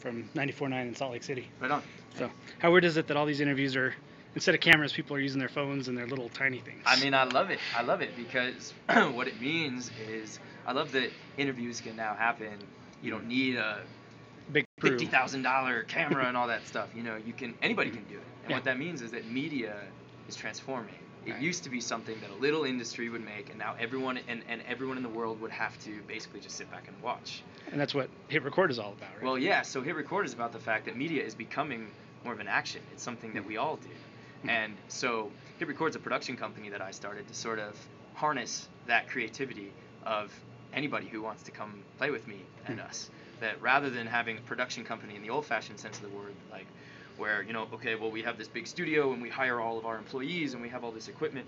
from 94.9 in Salt Lake City. Right on. So how weird is it that all these interviews are, instead of cameras, people are using their phones and their little tiny things? I mean, I love it. I love it because what it means is I love that interviews can now happen. You don't need a Big crew. $50,000 camera and all that stuff. You know, anybody can do it. And Yeah. what that means is that media is transforming. It Right. used to be something that a little industry would make, and now everyone and everyone in the world would have to basically just sit back and watch. And that's what Hit Record is all about, right? Well, yeah. So Hit Record is about the fact that media is becoming more of an action. It's something that we all do. And so Hit Record's a production company that I started to sort of harness that creativity of anybody who wants to come play with me and us. That rather than having a production company in the old-fashioned sense of the word, like where, you know, okay, well, we have this big studio and we hire all of our employees and we have all this equipment.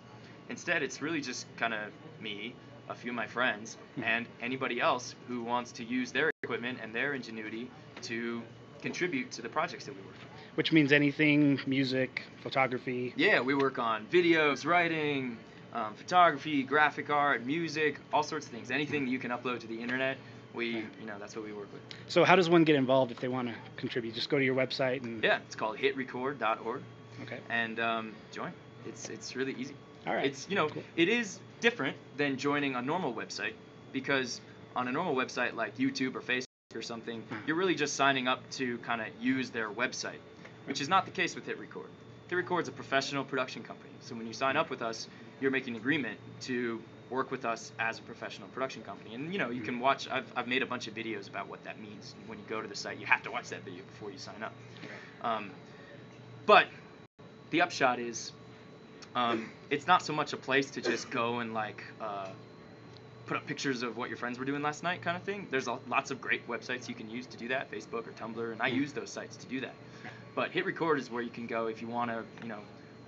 Instead, it's really just kind of me, a few of my friends, and anybody else who wants to use their equipment and their ingenuity to contribute to the projects that we work on. Which means anything, music, photography. Yeah, we work on videos, writing, photography, graphic art, music, all sorts of things. Anything you can upload to the internet, that's what we work with. So how does one get involved if they want to contribute? Just go to your website and... Yeah, it's called hitrecord.org. Okay. And join. It's really easy. All right. It's, Cool. It is different than joining a normal website, because on a normal website like YouTube or Facebook or something, you're really just signing up to kind of use their website, which is not the case with Hit Record. Hit Record's a professional production company. So when you sign up with us, you're making an agreement to work with us as a professional production company. And you can watch, I've made a bunch of videos about what that means. When you go to the site, you have to watch that video before you sign up. But the upshot is, it's not so much a place to just go and put up pictures of what your friends were doing last night kind of thing. There's lots of great websites you can use to do that, Facebook or Tumblr, and I use those sites to do that. But Hit Record is where you can go if you want to,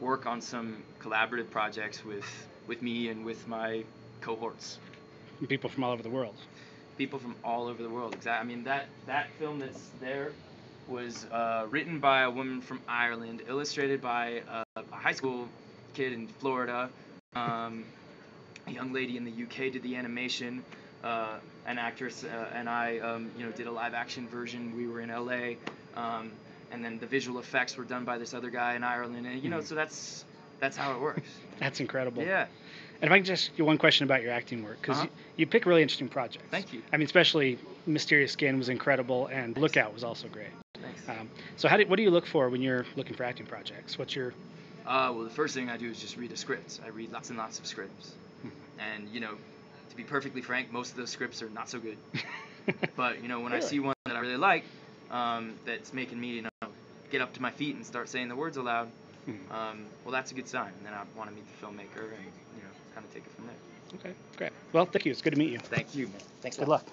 work on some collaborative projects with me and with my cohorts. People from all over the world. People from all over the world, exactly. I mean, that film that's there was written by a woman from Ireland, illustrated by a high school kid in Florida. A young lady in the UK did the animation. An actress and I, did a live action version. We were in LA. And then the visual effects were done by this other guy in Ireland, and so that's how it works. That's incredible. Yeah. And if I can just ask you one question about your acting work, because you pick really interesting projects. Thank you. I mean, especially Mysterious Skin was incredible, and Lookout was also great. Thanks. So what do you look for when you're looking for acting projects? What's your... Well, the first thing I do is just read the scripts. I read lots and lots of scripts. And, to be perfectly frank, most of those scripts are not so good. But, when I see one that I really like, that's making me, get up to my feet and start saying the words aloud, well, that's a good sign. And then I want to meet the filmmaker and, kind of take it from there. Okay, great. Well, thank you. It's good to meet you. Thank you, man. Thanks a Good lot. luck.